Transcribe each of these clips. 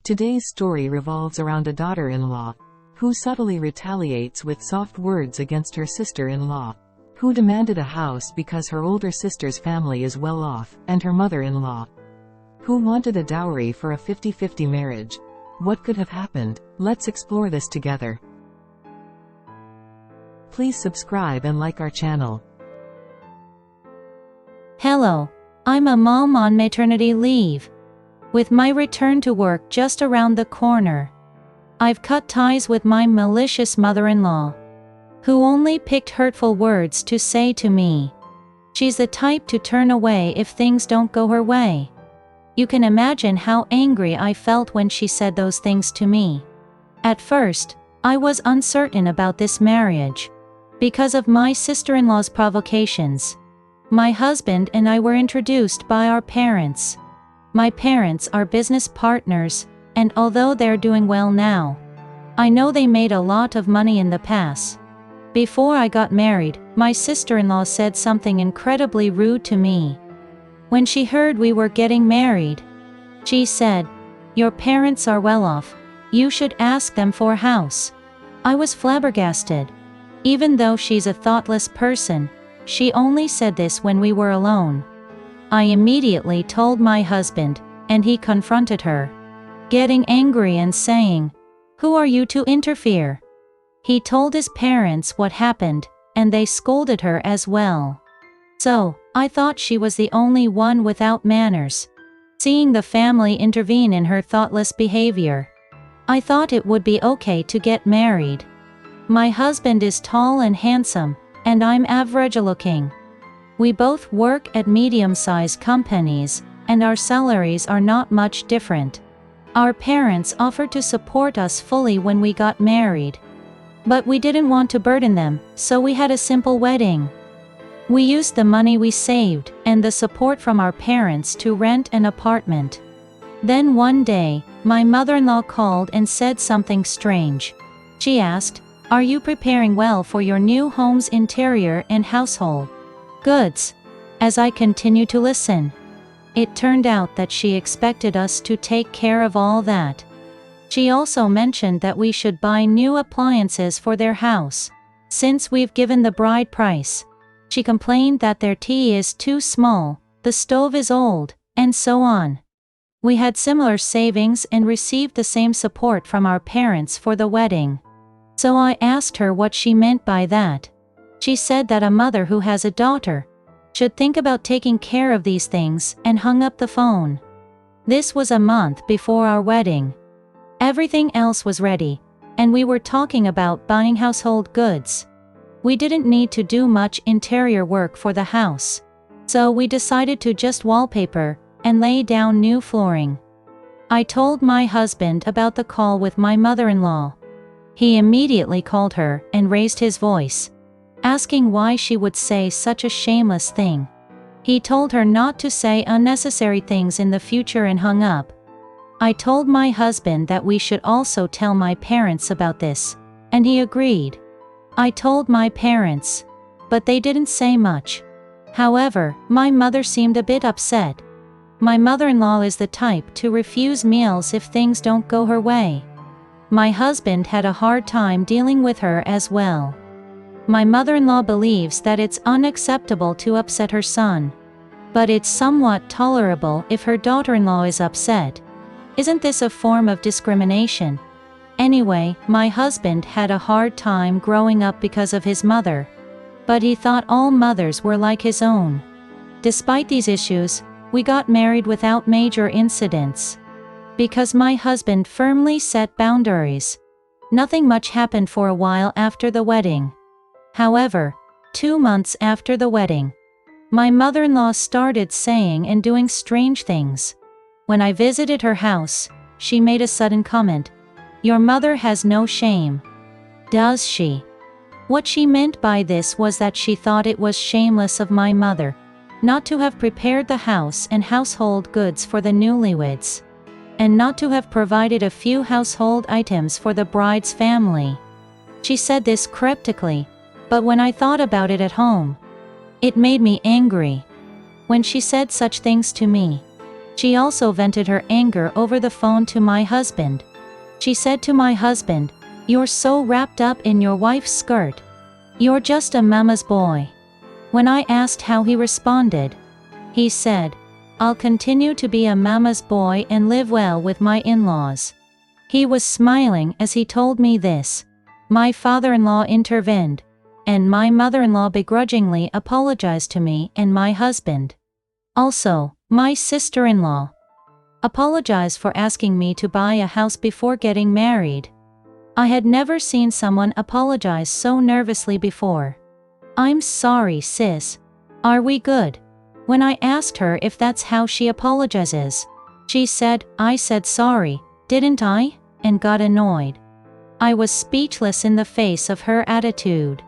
Today's story revolves around a daughter-in-law who subtly retaliates with soft words against her sister-in-law, who demanded a house because her older sister's family is well off, and her mother-in-law, who wanted a dowry for a 50-50 marriage. What could have happened? Let's explore this together. Please subscribe and like our channel. Hello, I'm a mom on maternity leave. With my return to work just around the corner, I've cut ties with my malicious mother-in-law, who only picked hurtful words to say to me. She's the type to turn away if things don't go her way. You can imagine how angry I felt when she said those things to me. At first, I was uncertain about this marriage. Because of my sister-in-law's provocations, my husband and I were introduced by our parents. My parents are business partners, and although they're doing well now, I know they made a lot of money in the past. Before I got married, my sister-in-law said something incredibly rude to me. When she heard we were getting married, she said, "Your parents are well off. You should ask them for a house." I was flabbergasted. Even though she's a thoughtless person, she only said this when we were alone. I immediately told my husband, and he confronted her, getting angry and saying, "Who are you to interfere?" He told his parents what happened, and they scolded her as well. So, I thought she was the only one without manners. Seeing the family intervene in her thoughtless behavior, I thought it would be okay to get married. My husband is tall and handsome, and I'm average-looking. We both work at medium-sized companies, and our salaries are not much different. Our parents offered to support us fully when we got married. But we didn't want to burden them, so we had a simple wedding. We used the money we saved and the support from our parents to rent an apartment. Then one day, my mother-in-law called and said something strange. She asked, "Are you preparing well for your new home's interior and household goods?" As I continued to listen, it turned out that she expected us to take care of all that. She also mentioned that we should buy new appliances for their house, since we've given the bride price. She complained that their TV is too small, the stove is old, and so on. We had similar savings and received the same support from our parents for the wedding. So I asked her what she meant by that. She said that a mother who has a daughter should think about taking care of these things, and hung up the phone. This was a month before our wedding. Everything else was ready, and we were talking about buying household goods. We didn't need to do much interior work for the house, so we decided to just wallpaper and lay down new flooring. I told my husband about the call with my mother-in-law. He immediately called her and raised his voice, asking why she would say such a shameless thing. He told her not to say unnecessary things in the future and hung up. I told my husband that we should also tell my parents about this, and he agreed. I told my parents, but they didn't say much. However, my mother seemed a bit upset. My mother-in-law is the type to refuse meals if things don't go her way. My husband had a hard time dealing with her as well. My mother-in-law believes that it's unacceptable to upset her son, but it's somewhat tolerable if her daughter-in-law is upset. Isn't this a form of discrimination? Anyway, my husband had a hard time growing up because of his mother, but he thought all mothers were like his own. Despite these issues, we got married without major incidents. Because my husband firmly set boundaries, nothing much happened for a while after the wedding. However, 2 months after the wedding, my mother-in-law started saying and doing strange things. When I visited her house, she made a sudden comment. "Your mother has no shame, does she?" What she meant by this was that she thought it was shameless of my mother not to have prepared the house and household goods for the newlyweds, and not to have provided a few household items for the bride's family. She said this cryptically, but when I thought about it at home, it made me angry. When she said such things to me, She also vented her anger over the phone to my husband. She said to my husband, "You're so wrapped up in your wife's skirt. You're just a mama's boy." When I asked how he responded, he said, "I'll continue to be a mama's boy and live well with my in-laws." He was smiling as he told me this. My father-in-law intervened, and my mother-in-law begrudgingly apologized to me and my husband. Also, my sister-in-law apologized for asking me to buy a house before getting married. I had never seen someone apologize so nervously before. "I'm sorry, sis. Are we good?" When I asked her if that's how she apologizes, she said, "I said sorry, didn't I?" and got annoyed. I was speechless in the face of her attitude.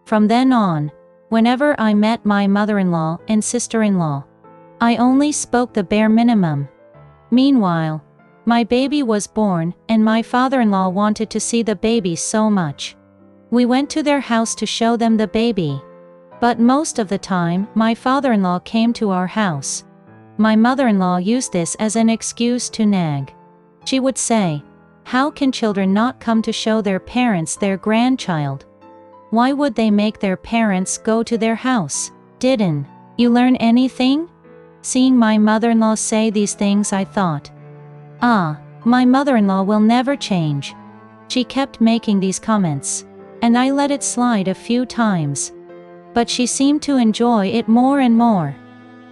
From then on, whenever I met my mother-in-law and sister-in-law, I only spoke the bare minimum. Meanwhile, my baby was born and my father-in-law wanted to see the baby so much. We went to their house to show them the baby. But most of the time, my father-in-law came to our house. My mother-in-law used this as an excuse to nag. She would say, "How can children not come to show their parents their grandchild? Why would they make their parents go to their house? Didn't you learn anything?" Seeing my mother-in-law say these things, I thought, my mother-in-law will never change. She kept making these comments, and I let it slide a few times. But she seemed to enjoy it more and more.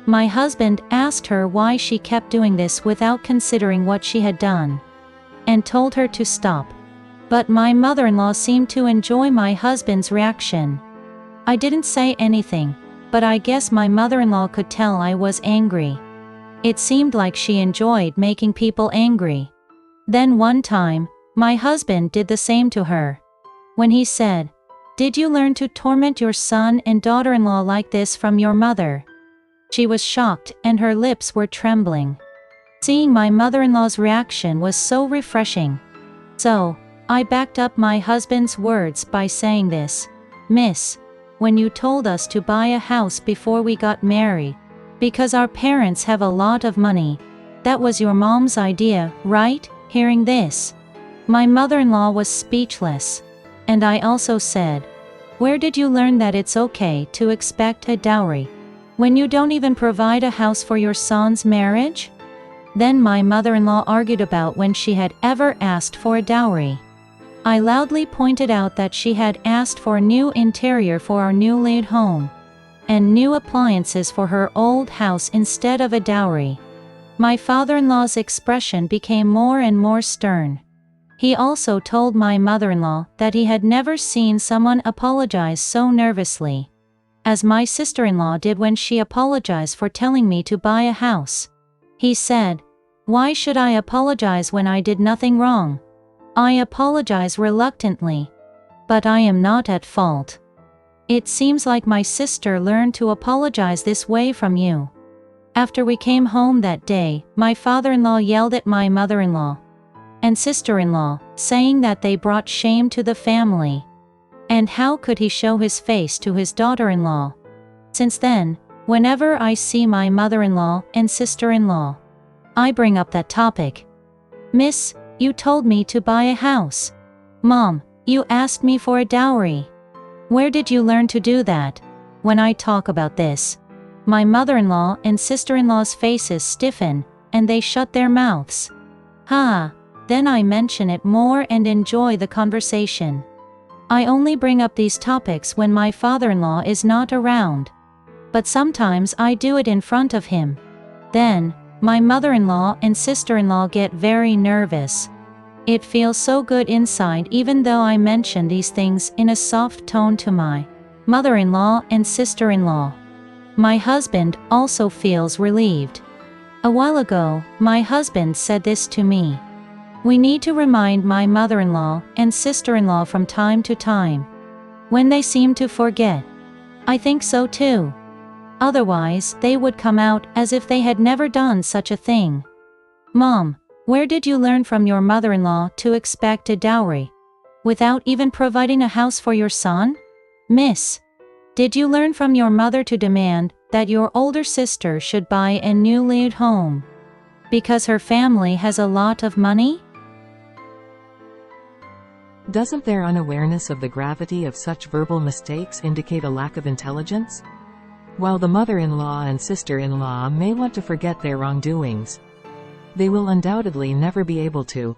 My husband asked her why she kept doing this without considering what she had done, and told her to stop. But my mother-in-law seemed to enjoy my husband's reaction. I didn't say anything, but I guess my mother-in-law could tell I was angry. It seemed like she enjoyed making people angry. Then one time, my husband did the same to her. When he said, "Did you learn to torment your son and daughter-in-law like this from your mother?" She was shocked and her lips were trembling. Seeing my mother-in-law's reaction was so refreshing. So, I backed up my husband's words by saying this, "Miss, when you told us to buy a house before we got married, because our parents have a lot of money, that was your mom's idea, right?" Hearing this, my mother-in-law was speechless. And I also said, "Where did you learn that it's okay to expect a dowry when you don't even provide a house for your son's marriage?" Then my mother-in-law argued about when she had ever asked for a dowry. I loudly pointed out that she had asked for a new interior for our newly home, and new appliances for her old house instead of a dowry. My father-in-law's expression became more and more stern. He also told my mother-in-law that he had never seen someone apologize so nervously, as my sister-in-law did when she apologized for telling me to buy a house. He said, "Why should I apologize when I did nothing wrong? I apologize reluctantly, but I am not at fault. It seems like my sister learned to apologize this way from you." After we came home that day, my father-in-law yelled at my mother-in-law and sister-in-law, saying that they brought shame to the family. And how could he show his face to his daughter-in-law? Since then, whenever I see my mother-in-law and sister-in-law, I bring up that topic. "Miss, you told me to buy a house. Mom, you asked me for a dowry. Where did you learn to do that?" When I talk about this, my mother-in-law and sister-in-law's faces stiffen, and they shut their mouths. Then I mention it more and enjoy the conversation. I only bring up these topics when my father-in-law is not around, but sometimes I do it in front of him. Then, my mother-in-law and sister-in-law get very nervous. It feels so good inside even though I mention these things in a soft tone to my mother-in-law and sister-in-law. My husband also feels relieved. A while ago, my husband said this to me. "We need to remind my mother-in-law and sister-in-law from time to time, when they seem to forget." I think so too. Otherwise, they would come out as if they had never done such a thing. "Mom, where did you learn from your mother-in-law to expect a dowry without even providing a house for your son?" "Miss, did you learn from your mother to demand that your older sister should buy a newly home Because her family has a lot of money? Doesn't their unawareness of the gravity of such verbal mistakes indicate a lack of intelligence? While the mother-in-law and sister-in-law may want to forget their wrongdoings, they will undoubtedly never be able to.